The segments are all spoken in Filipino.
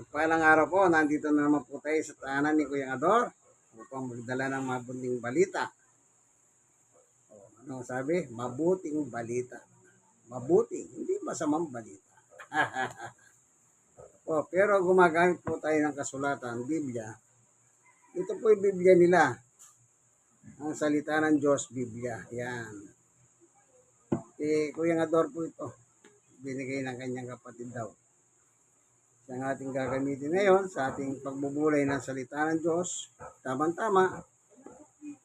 Pagpalang araw po, nandito na naman po tayo sa tahanan ni Kuya Ador upang magdala ng mabuting balita. Ano sabi? Mabuting balita. Mabuting, hindi masamang balita. Pero gumagamit po tayo ng kasulatan, Biblia. Ito po yung Biblia nila. Ang salita ng Diyos, Biblia. Yan. Kuya Ador po ito. Binigay ng kanyang kapatid daw. Ang ating gagamitin ngayon sa ating pagbubulay ng salita ng Diyos, tamang-tama,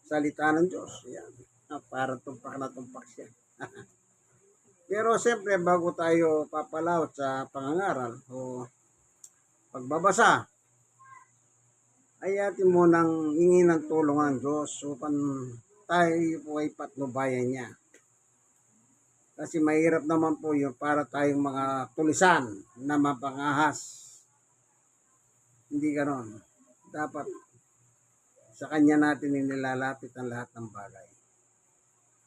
salita ng Diyos. Yan. Para tumpak na tumpak siya. Pero siyempre, bago tayo papalawat sa pangangaral o pagbabasa, ay atin munang hingin ng tulong ng Diyos upang tayo po ay patnubayan niya. Kasi mahirap naman po yun para tayong mga tulisan na mapangahas. Hindi ganon. Dapat sa Kanya natin inilalapit ang lahat ng bagay.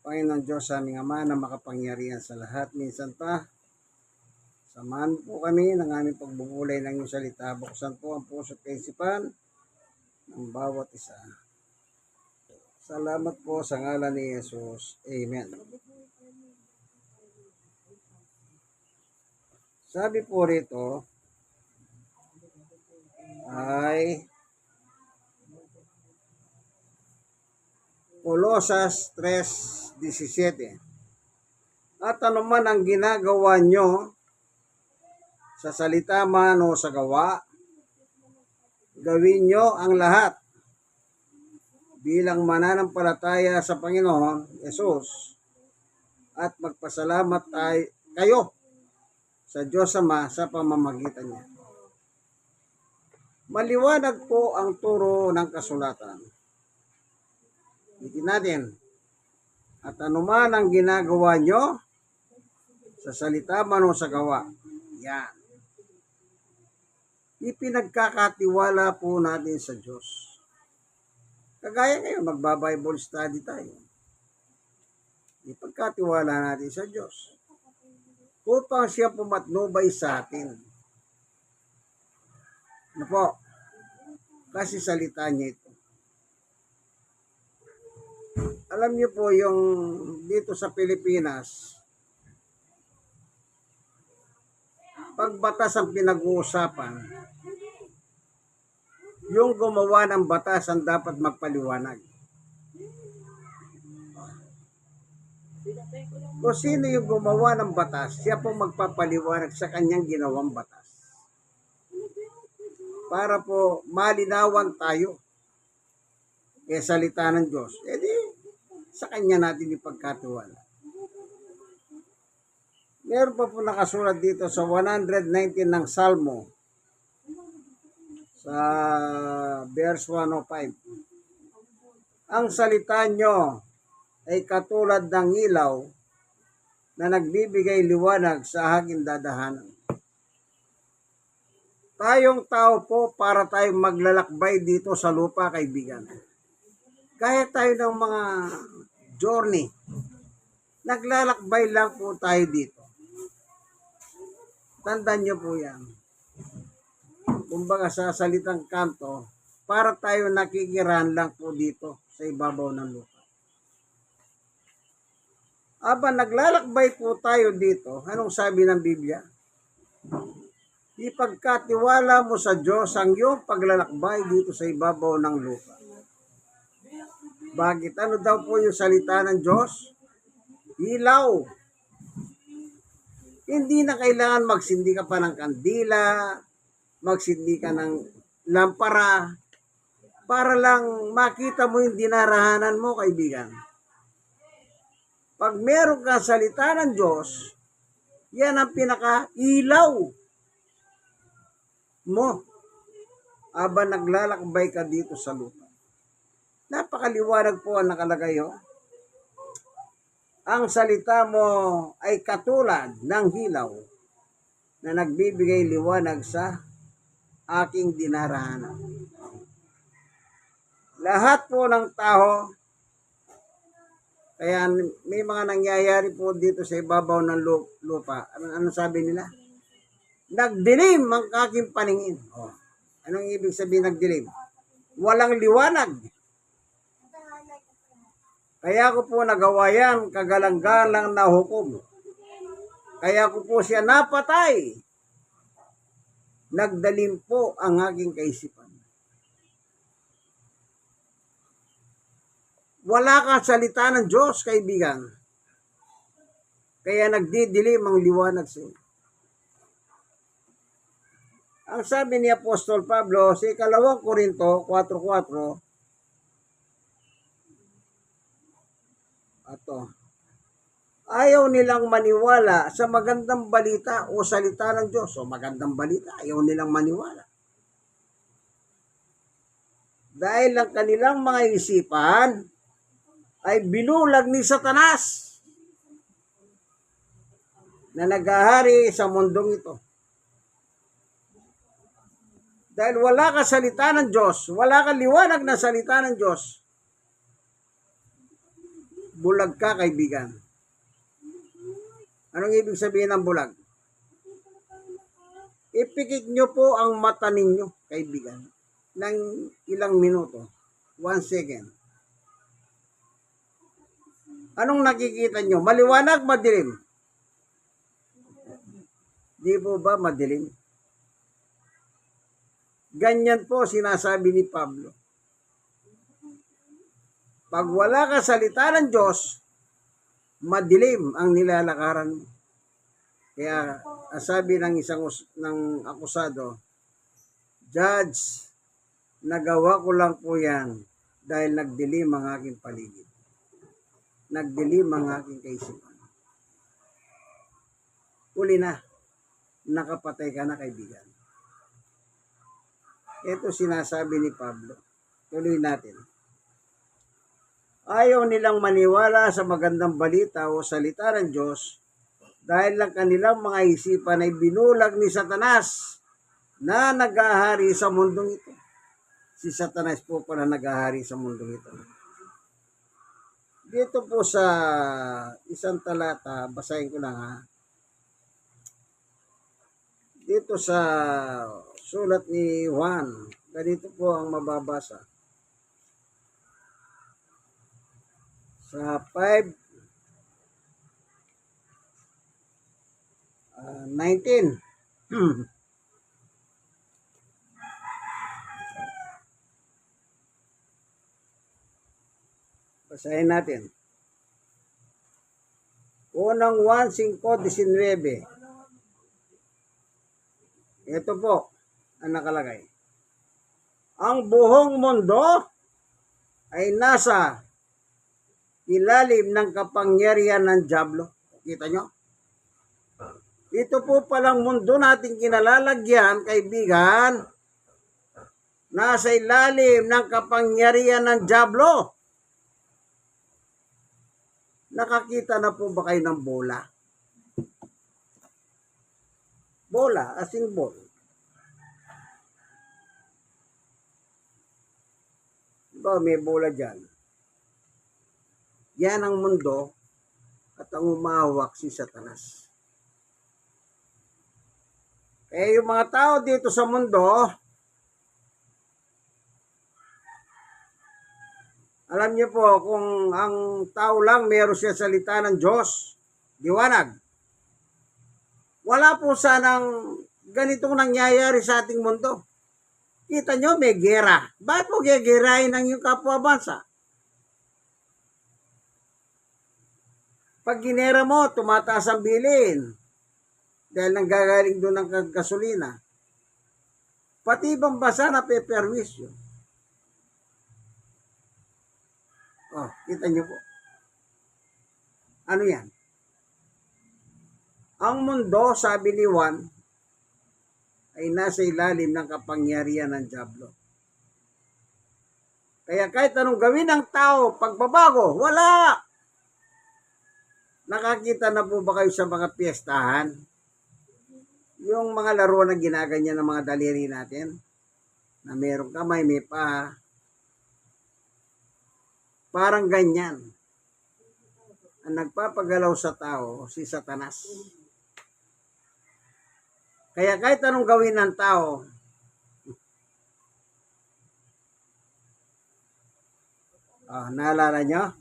Panginoon Diyos, aming Ama na makapangyarihan sa lahat. Minsan pa, samahan po kami ng aming pagbubulay ng iyong salita. Buksan po ang puso at kaisipan ng bawat isa. Salamat po sa ngalan ni Jesus. Amen. Sabi po rito ay Colosas 3:17. At anuman ang ginagawa nyo sa salita man o sa gawa, gawin nyo ang lahat bilang mananampalataya sa Panginoon Jesus at magpasalamat kayo sa Diyos Ama sa pamamagitan niya. Maliwanag po ang turo ng kasulatan. Itin natin. At anuman ang ginagawa nyo sa salita man o sa gawa. Yan. Ipinagkakatiwala po natin sa Diyos. Kagaya ngayon, magba-Bible study tayo. Ipagkatiwala natin sa Diyos upang siya pumatnubay sa atin. Ano po? Kasi salita niya ito. Alam niyo po yung dito sa Pilipinas, pag batas ang pinag-uusapan, yung gumawa ng batas ang dapat magpaliwanag. Kung sino yung gumawa ng batas, siya po magpapaliwanag sa kanyang ginawang batas. Para po malinawan tayo. Salita ng Diyos. Di, sa kanya natin ipagkatiwala. Meron pa po nakasulat dito sa 119 ng Salmo. Sa verse 105. Ang salita nyo ay katulad ng ilaw na nagbibigay liwanag sa aking dadahanan. Tayong tao po para tayong maglalakbay dito sa lupa, kaibigan. Kaya tayo ng mga journey. Naglalakbay lang po tayo dito. Tandaan nyo po yan. Kumbaga sa salitang kanto, para tayo nakikirahan lang po dito sa ibabaw ng lupa. Aba, naglalakbay po tayo dito. Anong sabi ng Biblia? Ipagkatiwala mo sa Diyos ang iyong paglalakbay dito sa ibabaw ng lupa. Bakit? Ano daw po yung salita ng Diyos? Ilaw. Hindi na kailangan magsindi ka pa ng kandila, magsindi ka ng lampara, para lang makita mo yung dinarahanan mo, kaibigan. Pag meron kang salita ng Diyos, yan ang pinaka-ilaw mo aba naglalakbay ka dito sa lupa. Napakaliwanag po ang nakalagay. Ang salita mo ay katulad ng hilaw na nagbibigay liwanag sa aking dinarahanan. Lahat po ng tao, kaya may mga nangyayari po dito sa ibabaw ng lupa. Ano sabi nila? Nagdilim ang aking paningin. Oh. Anong ibig sabihin nagdilim? Walang liwanag. Kaya ko po nagawa yan, kagalang-galang na hukom. Kaya ko po siya napatay. Nagdalim po ang aking kaisipan. Wala kang salita ng Diyos, kaibigan. Kaya nagdidilim ang liwanag sa iyo. Ang sabi ni Apostol Pablo sa 2 Korinto 4:4, ayaw nilang maniwala sa magandang balita o salita ng Diyos. O magandang balita, ayaw nilang maniwala. Dahil ang kanilang mga isipan ay binulag ni Satanas na naghahari sa mundong ito. Dahil wala ka salita ng Diyos, wala ka liwanag na salita ng Diyos, bulag ka, kaibigan. Anong ibig sabihin ng bulag? Ipikit nyo po ang mata ninyo, kaibigan, ng ilang minuto. 1 second. Anong nakikita nyo? Maliwanag, madilim? Di po ba madilim? Ganyan po sinasabi ni Pablo. Pag wala ka salita ng Diyos, madilim ang nilalakaran mo. Kaya sabi ng isang ng akusado, Judge, nagawa ko lang po yan dahil nagdilim ang aking paligid. Nagdilim ang aking kaisipan. Uli na, nakapatay ka na, kaibigan. Ito sinasabi ni Pablo. Tuloy natin. Ayaw nilang maniwala sa magandang balita o salita ng Diyos dahil lang kanilang mga isipan ay binulag ni Satanas na naghahari sa mundong ito. Si Satanas po pala naghahari sa mundong ito. Dito po sa isang talata, basahin ko lang ha. Dito sa sulat ni Juan, ganito po ang mababasa. Sa 5:19. Basahin natin. Unang 1:5-19. Ito po ang nakalagay. Ang buong mundo ay nasa ilalim ng kapangyarihan ng dyablo. Kita nyo? Ito po palang mundo nating kinalalagyan, kaibigan, nasa ilalim ng kapangyarihan ng dyablo. Nakakita na po ba kayo ng bola? Bola, as in ball. Diba, may bola dyan. Yan ang mundo at ang umahawak si Satanas. Kaya yung mga tao dito sa mundo, alam niyo po, kung ang tao lang meron siya salita ng Diyos, liwanag. Wala po sanang ganitong nangyayari sa ating mundo. Kita nyo, may gera. Bakit mo gegerahin ang iyong kapwa bansa? Pag ginera mo, tumataas ang bilin. Dahil nanggagaling doon ng gasolina. Pati ibang bansa na peperwisyo. Oh, kita nyo po. Ano yan? Ang mundo, sabi ni Juan, ay nasa ilalim ng kapangyarihan ng dyablo. Kaya kahit anong gawin ng tao, pagbabago, wala! Nakakita na po ba kayo sa mga piyestahan? Yung mga laro na ginaganyan ng mga daliri natin, na merong kamay, may paa, parang ganyan. Ang nagpapagalaw sa tao, si Satanas. Kaya kahit anong gawin ng tao, naalala nyo?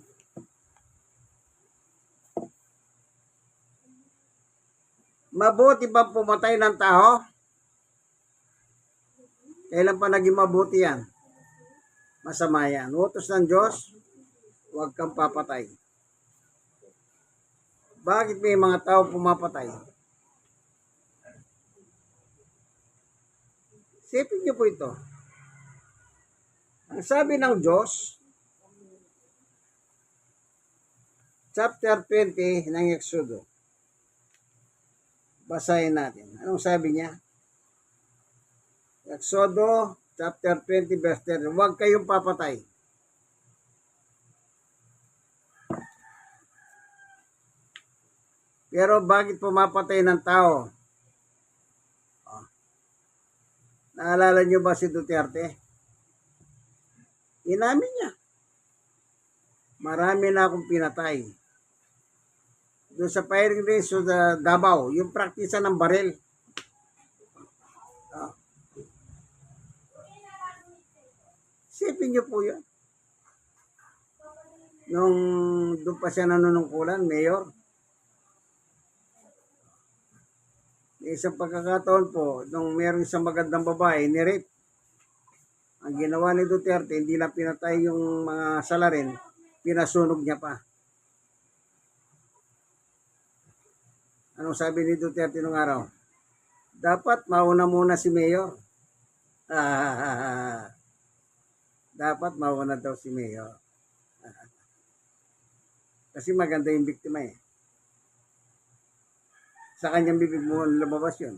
Mabuti ba pumatay ng tao? Kailan pa naging mabuti yan? Masama yan. Utos ng Diyos, huwag kang papatay. Bakit may mga tao pumapatay? Isipin niyo po ito. Ang sabi ng Diyos, chapter 20 ng Exodo. Basahin natin. Anong sabi niya? Exodo chapter 20 verse 10. Huwag kayong papatay. Pero bakit pumapatay ng tao? Naalala niyo ba si Duterte? Inamin niya. Marami na akong pinatay. Doon sa firing range sa Davao, yung praktisa ng baril. Sipin niyo po yun. Nung doon pa siya nanunungkulan, mayor. Isang pagkakataon po, nung meron isang magandang babae, ni-rape. Ang ginawa ni Duterte, hindi lang pinatay yung mga salarin, pinasunog niya pa. Anong sabi ni Duterte nung araw? Dapat mauna muna si mayor. Dapat mauna daw si mayor. Kasi maganda yung biktima eh. Sa kanyang bibig mo lumabas yun.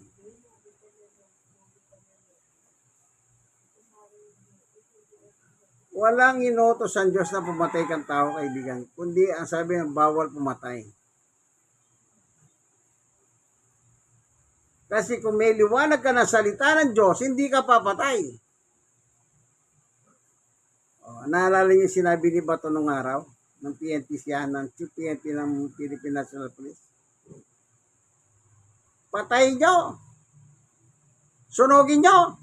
Walang inutos ang Diyos na pumatay kang tao, kaibigan. Kundi ang sabi ng bawal pumatay. Kasi kung may liwanag ka na salita ng Diyos, hindi ka papatay. Naalala niyo sinabi ni Bato nung araw, ng PNP siya, ng Chief PNP ng Philippine National Police. Patayin nyo. Sunogin nyo.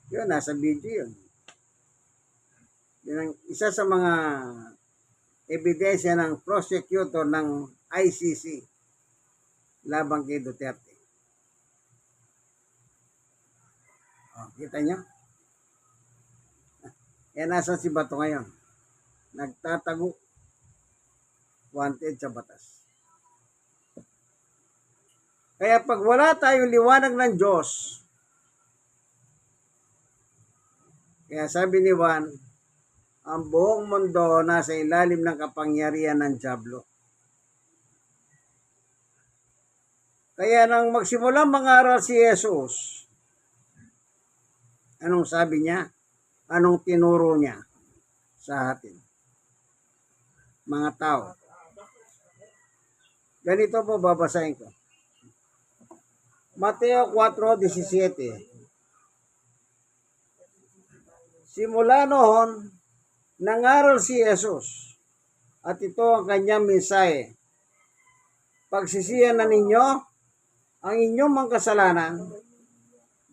Yun, nasa video yun. Yun ang isa sa mga ebidensya ng prosecutor ng ICC labang kay Duterte. Kita nyo? Nasa si Bato ngayon. Nagtatago. Wanted sa batas. Kaya pag wala tayong liwanag ng Diyos, kaya sabi ni Juan, ang buong mundo nasa ilalim ng kapangyarihan ng dyablo. Kaya nang magsimulang mangaral si Jesus, anong sabi niya? Anong tinuro niya sa atin? Mga tao. Ganito po babasahin ko. Mateo 4:17. Simula noon, nangaral si Jesus at ito ang kanyang mensahe. Pagsisihan na ninyo ang inyong mga kasalanan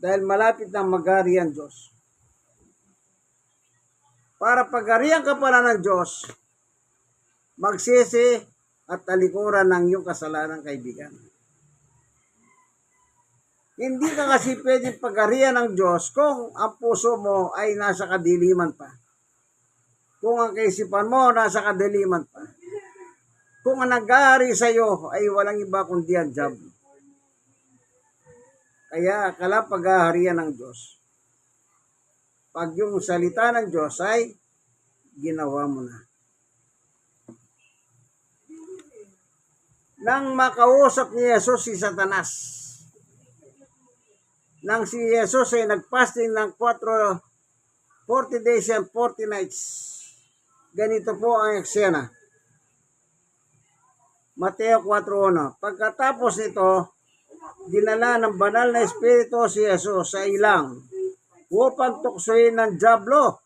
dahil malapit na maghari ang Diyos. Para pagharihan ka pala ng Diyos, magsisi at talikuran ng iyong kasalanan, kaibigan. Hindi ka kasi pwedeng pagharihan ng Diyos kung ang puso mo ay nasa kadiliman pa. Kung ang kaisipan mo nasa kadiliman pa. Kung ang nag-aari sa iyo ay walang iba kundi ang dyablo. Kaya akala paghaharian ng Diyos. Pag yung salita ng Diyos ay ginawa mo na. Nang makausap ni Jesus si Satanas, nang si Jesus ay nagpasting ng 40 days and 40 nights. Ganito po ang eksena. Mateo 4:1. Pagkatapos nito, dinala ng banal na espiritu si Jesus sa ilang upang tuksoin ng dyablo.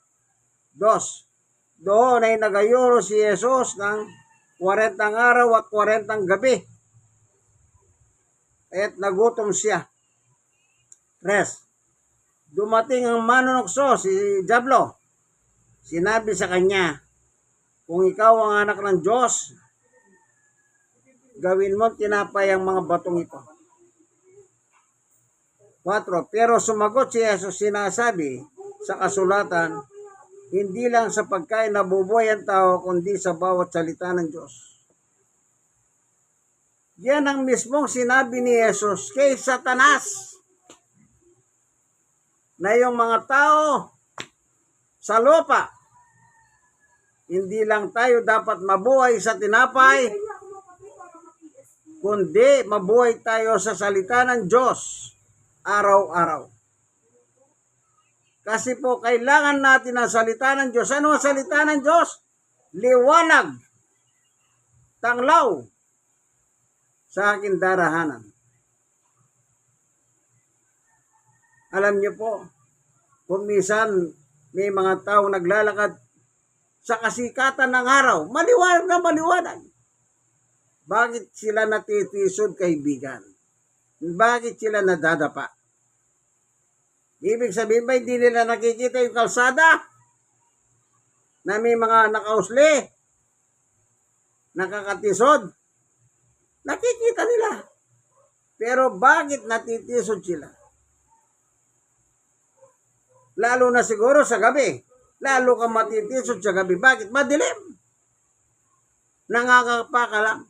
2. Doon ay nagayuro si Jesus ng 40 araw at 40 gabi. at nagutom siya. Tres, dumating ang manunokso, si Diablo. Sinabi sa kanya, kung ikaw ang anak ng Diyos, gawin mo tinapay ang mga batong ito. 4, pero sumagot si Jesus, sinasabi sa kasulatan, hindi lang sa pagkain nabubuhay ang tao, kundi sa bawat salita ng Diyos. Yan ang mismong sinabi ni Jesus kay Satanas, na yung mga tao sa lupa, hindi lang tayo dapat mabuhay sa tinapay, kundi mabuhay tayo sa salita ng Diyos araw-araw. Kasi po, kailangan natin ang salita ng Diyos. Ano ang salita ng Diyos? Liwanag, tanglaw sa aking darahanan. Alam niyo po, kung minsan may mga tao naglalakad sa kasikatan ng araw, maliwanag na maliwanag. Bakit sila natitisod, kaibigan? Bakit sila nadadapa? Ibig sabihin ba hindi nila nakikita yung kalsada na may mga nakausli, nakakatisod? Nakikita nila. Pero bakit natitisod sila? Lalo na siguro sa gabi. Lalo kang matitisod sa gabi. Bakit? Madilim. Nangangapa ka lang.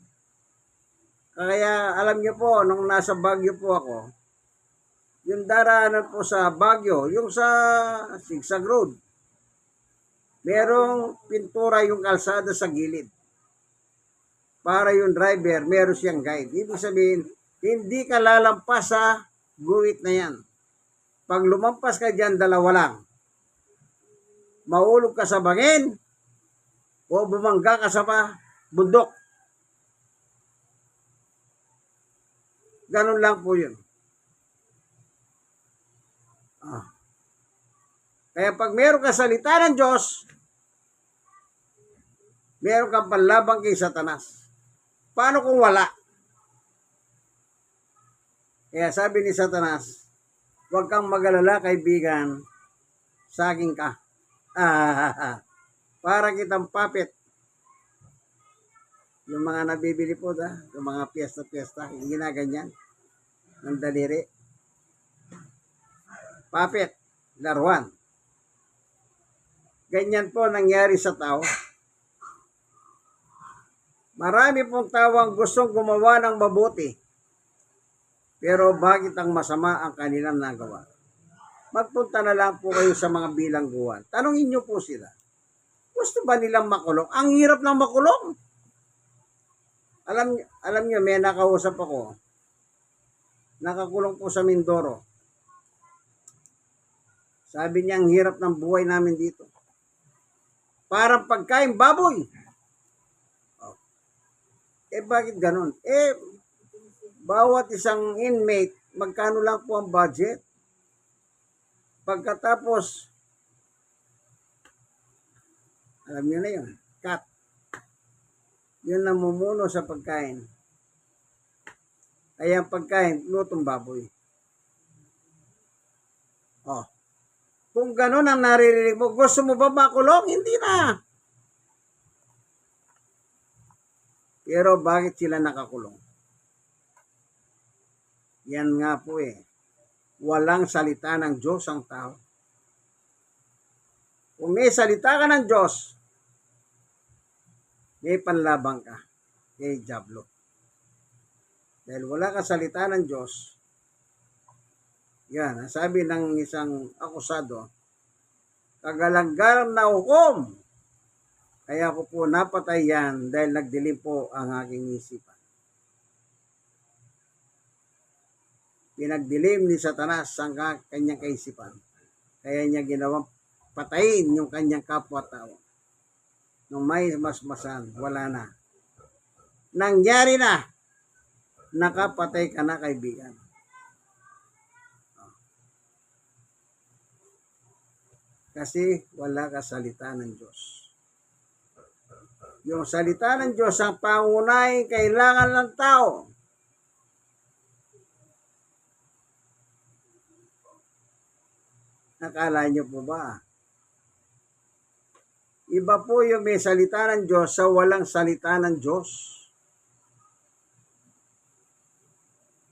Kaya alam niyo po, nung nasa Baguio po ako, yung daraanan po sa Baguio, yung sa Sigsag Road, merong pintura yung kalsada sa gilid. Para yung driver, meron siyang guide. Ibig sabihin, hindi ka lalampas sa guhit na yan. Pag lumampas ka dyan, dalawa lang. Maulog ka sa bangin o bumangga ka sa bundok. Ganun lang po yun. Kaya pag meron ka salita ng Diyos, meron kang panlabang kay Satanas. Paano kung wala? Kaya sabi ni Satanas, huwag kang mag-alala, kaibigan, saging ka. Para kitang puppet. Yung mga nabibili po, yung mga piyesta-piyesta, yung ginaganyan, ng daliri. Puppet, laruan. Ganyan po nangyari sa tao. Marami pong tao ang gustong gumawa ng mabuti. Pero bakit ang masama ang kanilang nagawa? Magpunta na lang po kayo sa mga bilangguan. Tanungin niyo po sila. Gusto ba nilang makulong? Ang hirap ng makulong. Alam niyo, may nakausap ako. Nakakulong po sa Mindoro. Sabi niya, ang hirap ng buhay namin dito. Parang pagkain baboy. Bakit ganun? Bawat isang inmate, magkano lang po ang budget? Pagkatapos, alam niyo na yun, cut. Yun namumuno sa pagkain. Kaya ang pagkain, lutong baboy. Kung ganun ang naririnig mo, gusto mo ba makulong? Hindi na. Pero bakit sila nakakulong? Yan nga po walang salita ng Diyos ang tao. Kung may salita ka ng Diyos, may panlabang ka kay Diablo. Dahil wala ka salita ng Diyos, yan, sabi ng isang akusado, kagalanggaran na hukom. Kaya ko po napatay yan dahil nagdilim po ang aking isipan. Pinagdilim ni Satanas ang kanyang kaisipan. Kaya niya ginawang patayin yung kanyang kapwa-tao. Nung may masmasan, wala na. Nangyari na. Nakapatay ka na, kaibigan. Kasi wala ka salita ng Diyos. Yung salita ng Diyos ang pangunahing kailangan ng tao. Akala niyo po ba? Iba po yung may salita ng Diyos sa walang salita ng Diyos.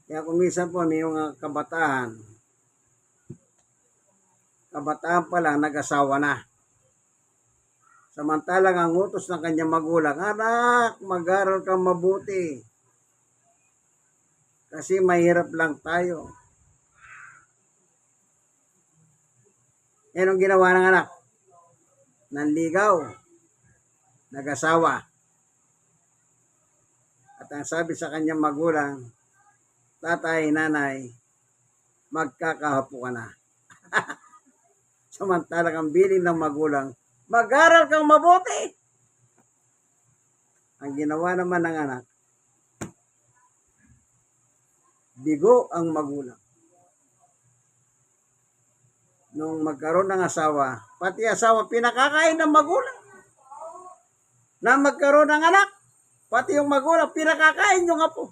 Kaya kung minsan po may mga kabataan pa lang nag-asawa na. Samantalang ang utos ng kanyang magulang, anak, mag-aral kang mabuti. Kasi mahirap lang tayo. Anong ginawa ng anak? Nanligaw, nag-asawa. At ang sabi sa kanyang magulang, tatay, nanay, magkakahapo ka na. Samantalang ang bilin ng magulang, mag-aral kang mabuti. Ang ginawa naman ng anak, bigo ang magulang. Nung magkaroon ng asawa, pati asawa pinakakain ng magulang. Na magkaroon ng anak, pati yung magulang pinakakain yung apo.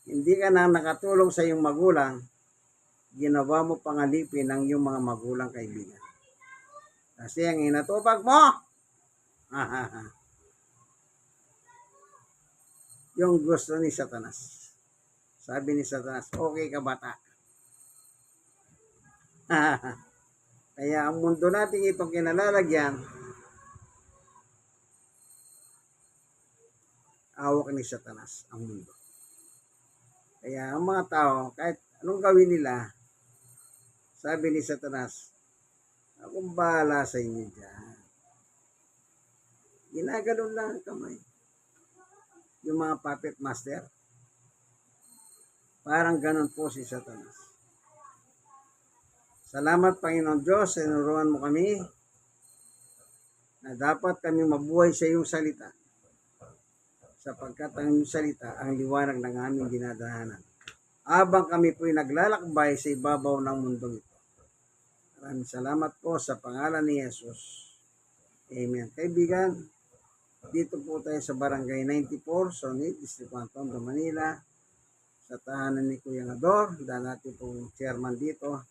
Hindi ka na nakatulong sa iyong magulang, ginawa mo pangalipin ng iyong mga magulang kaibigan. Kasi ang inatupag mo, yung gusto ni Satanas. Sabi ni Satanas, okay ka bata. Kaya ang mundo natin itong kinalalagyan, awak ni Satanas ang mundo. Kaya ang mga tao, kahit anong gawin nila, sabi ni Satanas, akong bahala sa inyo dyan. Ginaganon lang ang kamay. Yung mga puppet master, parang ganon po si Satanas. Salamat Panginoon Diyos, sinuruan mo kami na dapat kami mabuhay sa iyong salita. Sapagkat ang iyong salita ang liwanag ng aming dinadaanan. Habang kami po'y naglalakbay sa ibabaw ng mundong ito. Maraming salamat po sa pangalan ni Jesus. Amen. Kaibigan, dito po tayo sa Barangay 94, Sonit, District 1, Tondo, Manila. Sa tahanan ni Kuya Ador, dahil natin pong chairman dito.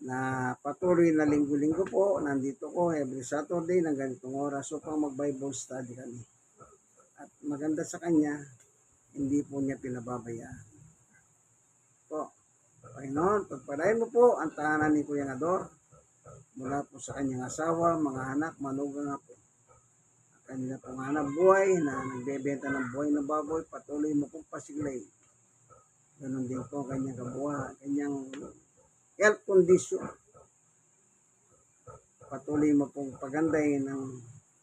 Na patuloy na linggo-linggo po, nandito ko every Saturday ng ganitong oras upang mag-Bible study kami. At maganda sa kanya, hindi po niya pinababayaan. Po, Panginoon, pagpalain mo po ang tahanan ni Kuya Ador mula po sa kanyang asawa, mga anak, manugang na po. Ang kanila pong hanap buhay na nagbebenta ng buhay na baboy, patuloy mo pong pasiglay. Ganon din po kanyang kabuhay, kanyang health condition. Patuloy mo pong pagandahin ng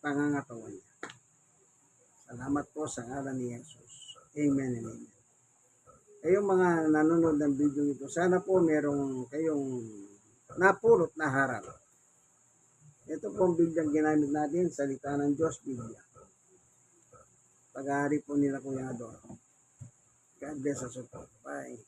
pangangatawan niya. Salamat po sa ngalan ni Jesus. Amen and amen. Kayong mga nanonood ng video ito, sana po merong kayong napulot na haral. Ito po ang Bibliang ginamit natin, salita ng Diyos, Biblia. Pag-aari po nila Kuya Ador. God bless us all. Bye.